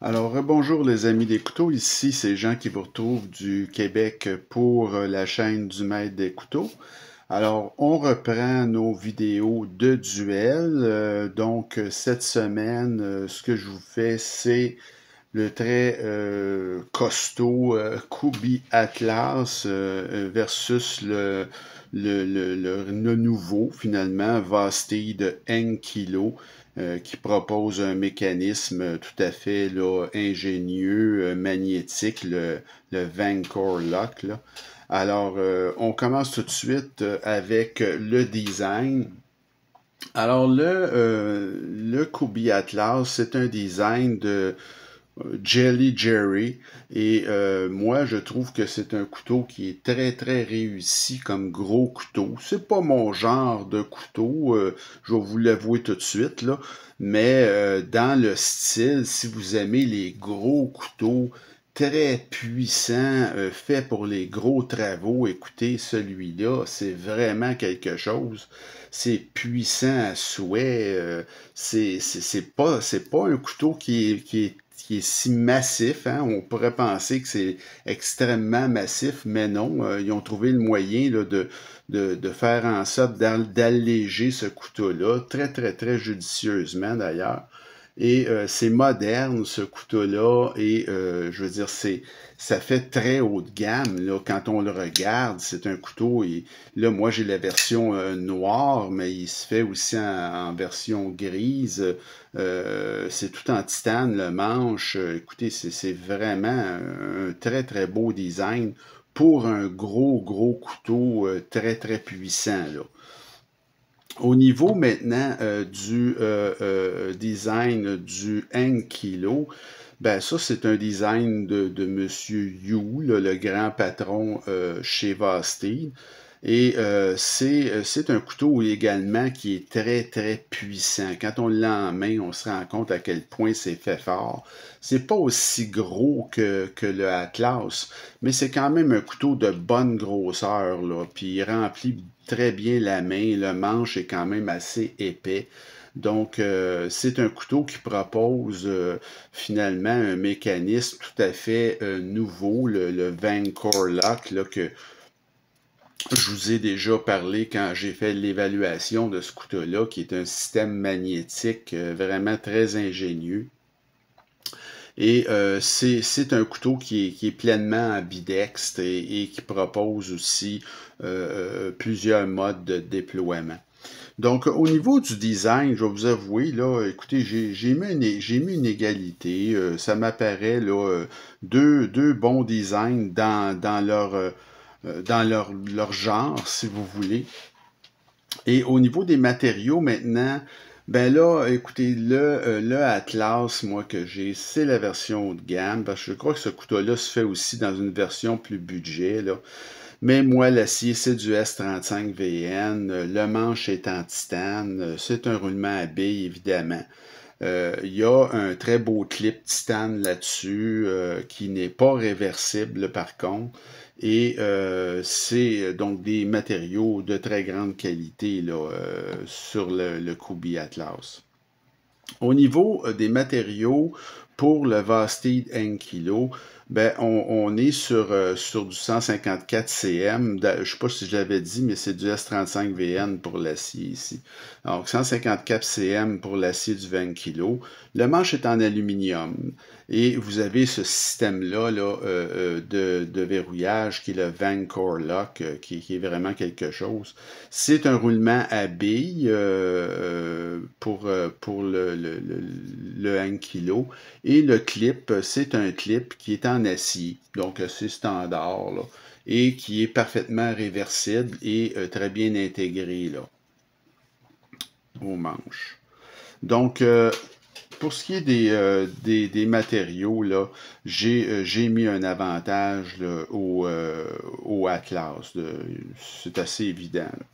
Alors, bonjour les amis des couteaux, ici c'est Jean qui vous retrouve du Québec pour la chaîne du Maître des couteaux. Alors, on reprend nos vidéos de duel. Donc, cette semaine, ce que je vous fais, c'est le très costaud Kubi Atlas versus le nouveau, finalement, Vasti de Enkilo, qui propose un mécanisme tout à fait là, ingénieux, magnétique, le Vancore Lock. Là. Alors, on commence tout de suite avec le design. Alors, le Kubi Atlas, c'est un design de Jelly Jerry. Et moi, je trouve que c'est un couteau qui est très, très réussi comme gros couteau. C'est pas mon genre de couteau, je vais vous l'avouer tout de suite, là. Mais dans le style, si vous aimez les gros couteaux très puissants, faits pour les gros travaux, écoutez, celui-là, c'est vraiment quelque chose. C'est puissant à souhait. C'est pas un couteau qui est si massif, hein? On pourrait penser que c'est extrêmement massif, mais non. Ils ont trouvé le moyen là, de faire en sorte d'alléger ce couteau-là, très, très, très judicieusement d'ailleurs. Et c'est moderne, ce couteau-là, et je veux dire, ça fait très haut de gamme. Là, quand on le regarde, c'est un couteau, et là, moi, j'ai la version noire, mais il se fait aussi en version grise. C'est tout en titane, le manche. Écoutez, c'est vraiment un très, très beau design pour un gros, gros couteau très, très puissant, là. Au niveau maintenant du design du Enkilo, ben ça c'est un design de Monsieur Yu, là, le grand patron chez Vastine. Et c'est un couteau également qui est très très puissant. Quand on l'a en main, on se rend compte à quel point c'est fait fort. C'est pas aussi gros que le Atlas, mais c'est quand même un couteau de bonne grosseur, là. Puis il remplit très bien la main. Le manche est quand même assez épais. Donc, c'est un couteau qui propose finalement un mécanisme tout à fait nouveau, le Vancore Lock, là, que je vous ai déjà parlé quand j'ai fait l'évaluation de ce couteau-là, qui est un système magnétique vraiment très ingénieux. Et c'est un couteau qui est pleinement ambidextre et qui propose aussi plusieurs modes de déploiement. Donc, au niveau du design, je vais vous avouer, là, écoutez, j'ai mis une égalité. Ça m'apparaît, là, deux bons designs dans leur genre, si vous voulez. Et au niveau des matériaux, maintenant, ben là, écoutez, le Atlas, moi, que j'ai, c'est la version haut de gamme, parce que je crois que ce couteau-là se fait aussi dans une version plus budget, là. Mais moi, l'acier, c'est du S35VN. Le manche est en titane. C'est un roulement à billes, évidemment. Il y a un très beau clip titane là-dessus qui n'est pas réversible par contre. Et c'est donc des matériaux de très grande qualité là, sur le Kubi Atlas. Au niveau des matériaux pour le Vastid Enkilo, ben on est sur du 154 cm. Je ne sais pas si je l'avais dit, mais c'est du S35VN pour l'acier ici. Donc 154 cm pour l'acier du 20 kg. Le manche est en aluminium. Et vous avez ce système-là là, de verrouillage qui est le Vancore Lock, qui est vraiment quelque chose. C'est un roulement à billes pour le 1 kg. Et le clip, c'est un clip qui est en acier, donc c'est standard, là, et qui est parfaitement réversible et très bien intégré là, aux manches. Donc, pour ce qui est des matériaux, là, j'ai mis un avantage là, au Atlas. C'est assez évident. Là.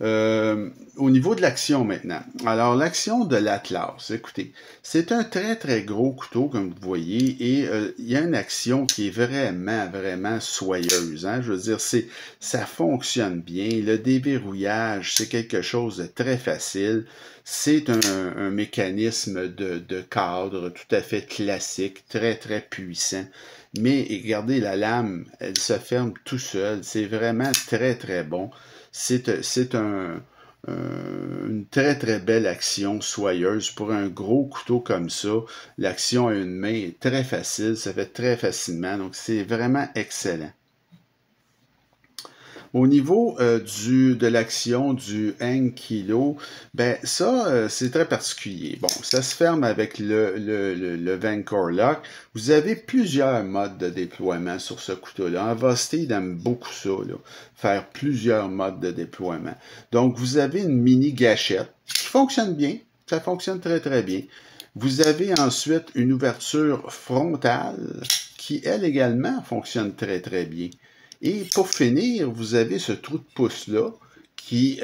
Au niveau de l'action maintenant. Alors, l'action de l'Atlas, écoutez, c'est un très, très gros couteau, comme vous voyez, et il y a une action qui est vraiment, vraiment soyeuse. Hein? Je veux dire, ça fonctionne bien. Le déverrouillage, c'est quelque chose de très facile. C'est un mécanisme de cadre tout à fait classique, très, très puissant. Mais regardez, la lame, elle se ferme tout seul. C'est vraiment très, très bon. Une très très belle action soyeuse pour un gros couteau comme ça. L'action à une main est très facile, ça fait très facilement, donc c'est vraiment excellent. Au niveau de l'action du hang kilo, ben ça, c'est très particulier. Bon, ça se ferme avec le Vancor Lock. Vous avez plusieurs modes de déploiement sur ce couteau-là. Avostade aime beaucoup ça, là, faire plusieurs modes de déploiement. Donc, vous avez une mini gâchette qui fonctionne bien. Ça fonctionne très, très bien. Vous avez ensuite une ouverture frontale qui, elle également, fonctionne très, très bien. Et pour finir, vous avez ce trou de pouce-là qui,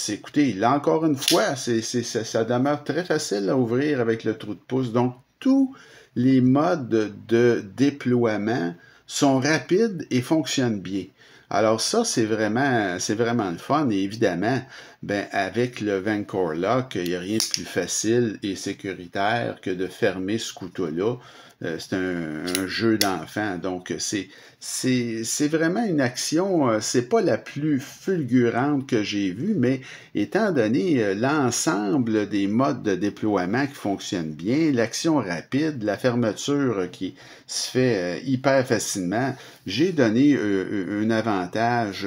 écoutez, là encore une fois, ça demeure très facile à ouvrir avec le trou de pouce. Donc, tous les modes de déploiement sont rapides et fonctionnent bien. Alors ça, c'est vraiment le fun. Et évidemment, ben, avec le Vancor Lock, il n'y a rien de plus facile et sécuritaire que de fermer ce couteau-là. C'est un jeu d'enfant. Donc, c'est vraiment une action, c'est pas la plus fulgurante que j'ai vue, mais étant donné l'ensemble des modes de déploiement qui fonctionnent bien, l'action rapide, la fermeture qui se fait hyper facilement, j'ai donné un avantage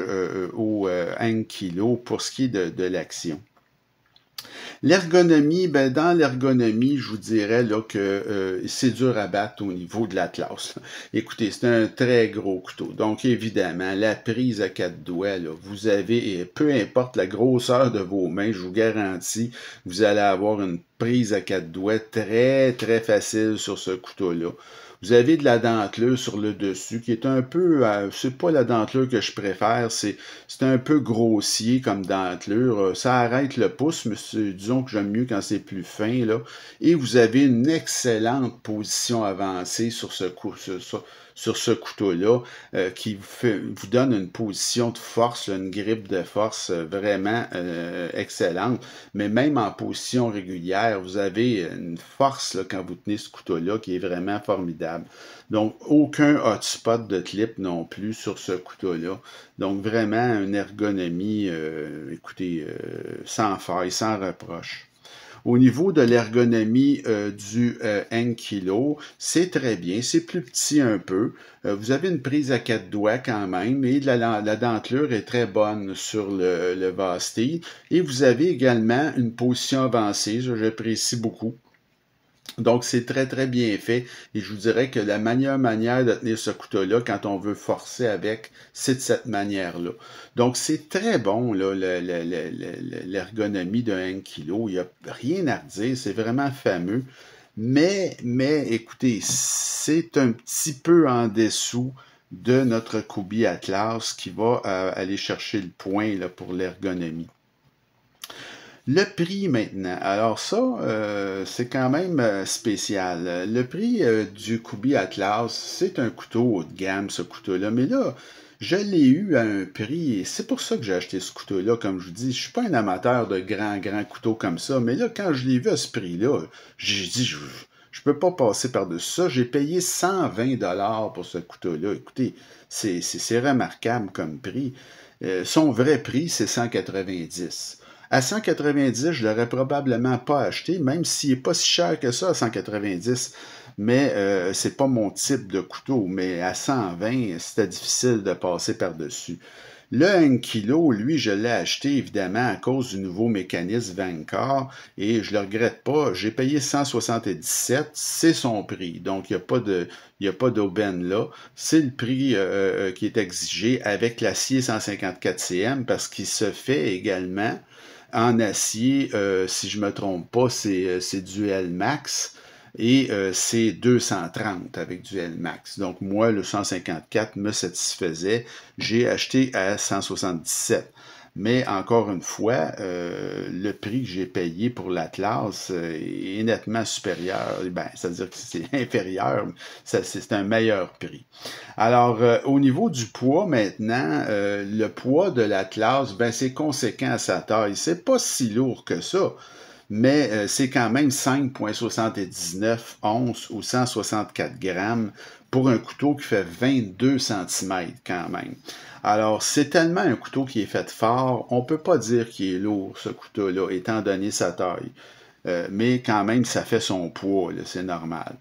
au hang kilo pour ce qui est de l'action. L'ergonomie, ben dans l'ergonomie, je vous dirais là que c'est dur à battre au niveau de l'Atlas. Écoutez, c'est un très gros couteau. Donc évidemment, la prise à 4 doigts, là, vous avez, et peu importe la grosseur de vos mains, je vous garantis, vous allez avoir une prise à 4 doigts très très facile sur ce couteau-là. Vous avez de la dentelure sur le dessus qui est un peu, c'est pas la dentelure que je préfère, c'est un peu grossier comme dentelure. Ça arrête le pouce, mais disons que j'aime mieux quand c'est plus fin, là. Et vous avez une excellente position avancée sur ce couteau-là, qui vous donne une position de force, une grippe de force vraiment excellente. Mais même en position régulière, vous avez une force là, quand vous tenez ce couteau-là qui est vraiment formidable. Donc, aucun hotspot de clip non plus sur ce couteau-là. Donc, vraiment une ergonomie, écoutez, sans faille, sans reproche. Au niveau de l'ergonomie du hang kilo, c'est très bien, c'est plus petit un peu. Vous avez une prise à 4 doigts quand même et la dentelure est très bonne sur le Vastille. Et vous avez également une position avancée, j'apprécie beaucoup. Donc, c'est très, très bien fait. Et je vous dirais que la meilleure manière de tenir ce couteau-là, quand on veut forcer avec, c'est de cette manière-là. Donc, c'est très bon, là, l'ergonomie d'un hang kilo. Il n'y a rien à redire. C'est vraiment fameux. Mais, écoutez, c'est un petit peu en dessous de notre Kubi Atlas qui va aller chercher le point là, pour l'ergonomie. Le prix maintenant. Alors ça, c'est quand même spécial. Le prix du Kubi Atlas, c'est un couteau haut de gamme, ce couteau-là. Mais là, je l'ai eu à un prix, et c'est pour ça que j'ai acheté ce couteau-là. Comme je vous dis, je suis pas un amateur de grands couteaux comme ça. Mais là, quand je l'ai vu à ce prix-là, j'ai dit, je peux pas passer par-dessus ça. J'ai payé 120 $ pour ce couteau-là. Écoutez, c'est remarquable comme prix. Son vrai prix, c'est 190. À 190, je l'aurais probablement pas acheté, même s'il n'est pas si cher que ça à 190. Mais c'est pas mon type de couteau. Mais à 120, c'était difficile de passer par-dessus. Le hang kilo, lui, je l'ai acheté évidemment à cause du nouveau mécanisme Vancor et je le regrette pas. J'ai payé 177, c'est son prix. Donc, il n'y a pas d'aubaine là. C'est le prix qui est exigé avec l'acier 154 cm parce qu'il se fait également en acier, si je me trompe pas, c'est Duel Max et c'est 230 avec Duel Max. Donc moi, le 154 me satisfaisait. J'ai acheté à 177. Mais encore une fois, le prix que j'ai payé pour l'Atlas est nettement supérieur. Ben, c'est-à-dire que c'est inférieur, c'est un meilleur prix. Alors, au niveau du poids maintenant, le poids de l'Atlas, ben, c'est conséquent à sa taille. C'est pas si lourd que ça, mais c'est quand même 5,79 onces ou 164 grammes pour un couteau qui fait 22 centimètres quand même. Alors, c'est tellement un couteau qui est fait fort, on peut pas dire qu'il est lourd, ce couteau-là, étant donné sa taille. Mais quand même, ça fait son poids, c'est normal.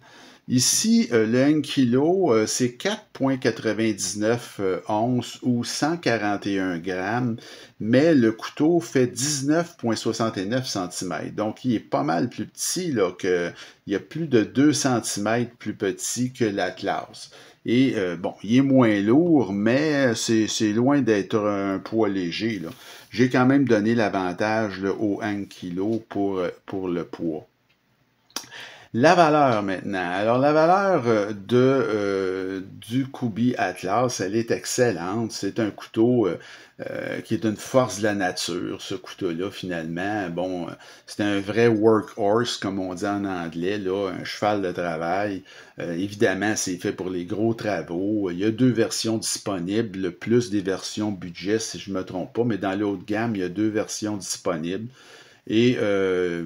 Ici, le 1 kg, c'est 4,99 onces ou 141 grammes, mais le couteau fait 19,69 cm. Donc, il est pas mal plus petit, là, il y a plus de 2 cm plus petit que l'Atlas. Et bon, il est moins lourd, mais c'est loin d'être un poids léger, là. J'ai quand même donné l'avantage au 1 kg pour le poids. La valeur maintenant. Alors la valeur du Kubi Atlas, elle est excellente. C'est un couteau qui est une force de la nature, ce couteau-là finalement. Bon, c'est un vrai workhorse, comme on dit en anglais, là, un cheval de travail. Évidemment, c'est fait pour les gros travaux. Il y a 2 versions disponibles, plus des versions budget, si je ne me trompe pas, mais dans le haut de gamme, il y a 2 versions disponibles. Et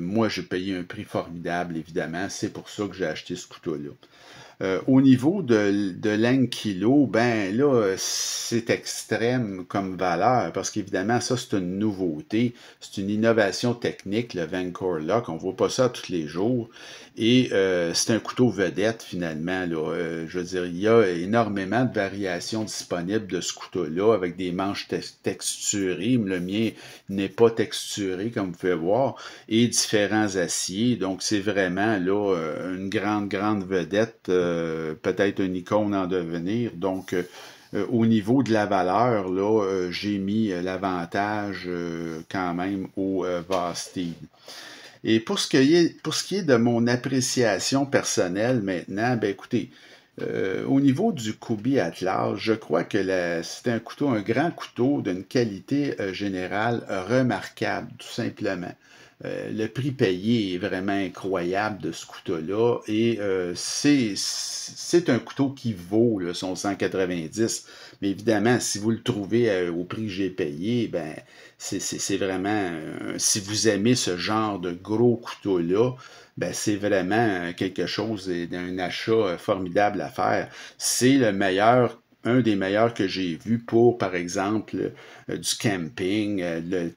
moi, j'ai payé un prix formidable, évidemment. C'est pour ça que j'ai acheté ce couteau-là. Au niveau de l'un kilo, ben là, c'est extrême comme valeur, parce qu'évidemment, ça, c'est une nouveauté, c'est une innovation technique, le Vancore Lock, on voit pas ça tous les jours, et c'est un couteau vedette, finalement, là. Je veux dire, il y a énormément de variations disponibles de ce couteau-là, avec des manches texturées, le mien n'est pas texturé, comme vous pouvez voir, et différents aciers, donc c'est vraiment, là, une grande vedette, peut-être une icône en devenir. Donc, au niveau de la valeur, là, j'ai mis l'avantage quand même au Vastid. Et pour ce qui est de mon appréciation personnelle maintenant, ben écoutez, au niveau du Kubi Atlas, je crois que c'est un couteau, un grand couteau d'une qualité générale remarquable, tout simplement. Le prix payé est vraiment incroyable de ce couteau-là et c'est un couteau qui vaut là, son 190. Mais évidemment, si vous le trouvez au prix que j'ai payé, ben c'est vraiment, si vous aimez ce genre de gros couteau-là, ben c'est vraiment quelque chose d'un achat formidable à faire. C'est le meilleur, un des meilleurs que j'ai vu pour, par exemple, du camping,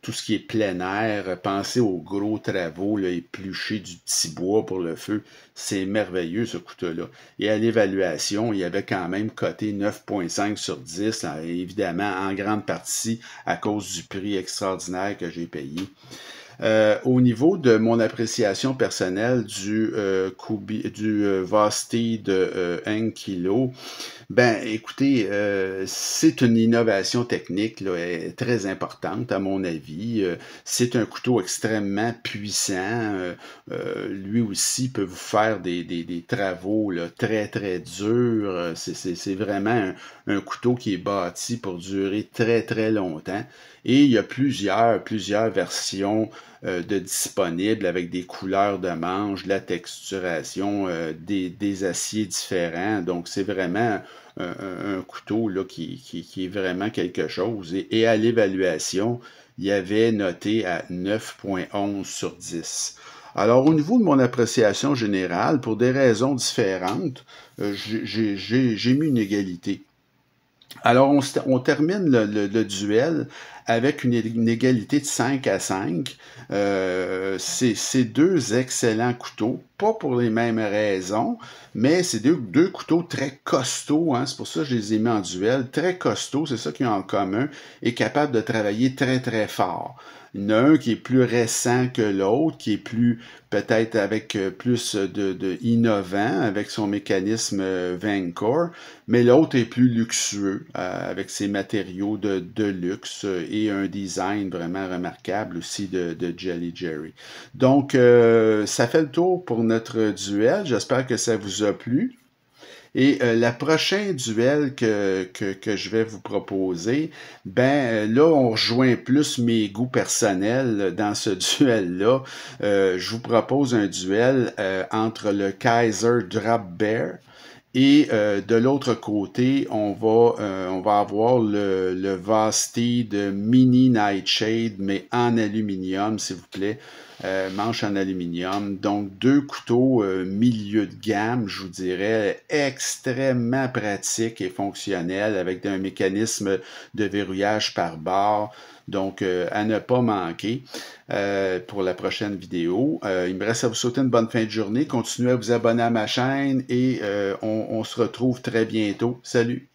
tout ce qui est plein air, penser aux gros travaux, là, éplucher du petit bois pour le feu. C'est merveilleux ce couteau-là. Et à l'évaluation, il y avait quand même coté 9,5 sur 10, là, évidemment en grande partie à cause du prix extraordinaire que j'ai payé. Au niveau de mon appréciation personnelle du Vasti de 1 kg, ben écoutez, c'est une innovation technique là, très importante à mon avis. C'est un couteau extrêmement puissant. Lui aussi peut vous faire des travaux là, très durs. C'est vraiment un couteau qui est bâti pour durer très longtemps. Et il y a plusieurs versions de disponibles avec des couleurs de manche, de la texturation, des aciers différents. Donc, c'est vraiment un couteau là, qui est vraiment quelque chose. Et à l'évaluation, il y avait noté à 9,11 sur 10. Alors, au niveau de mon appréciation générale, pour des raisons différentes, j'ai mis une égalité. Alors, on termine le duel avec une égalité de 5-5. C'est 2 excellents couteaux, pas pour les mêmes raisons, mais c'est deux couteaux très costauds, hein, c'est pour ça que je les ai mis en duel, très costauds, c'est ça qu'ils ont en commun, et capables de travailler très fort. Il y en a un qui est plus récent que l'autre, qui est plus peut-être avec plus de innovant, avec son mécanisme Vancore, mais l'autre est plus luxueux, avec ses matériaux de luxe et un design vraiment remarquable aussi de Jelly Jerry. Donc, ça fait le tour pour notre duel. J'espère que ça vous a plu. Et la prochain duel que je vais vous proposer, ben là, on rejoint plus mes goûts personnels dans ce duel-là. Je vous propose un duel entre le Kaiser Drop Bear et de l'autre côté, on va avoir le Vasti de Mini Nightshade, mais en aluminium, s'il vous plaît. Manche en aluminium. Donc, deux couteaux milieu de gamme, je vous dirais, extrêmement pratiques et fonctionnels avec un mécanisme de verrouillage par barre. Donc, à ne pas manquer pour la prochaine vidéo. Il me reste à vous souhaiter une bonne fin de journée. Continuez à vous abonner à ma chaîne et on se retrouve très bientôt. Salut!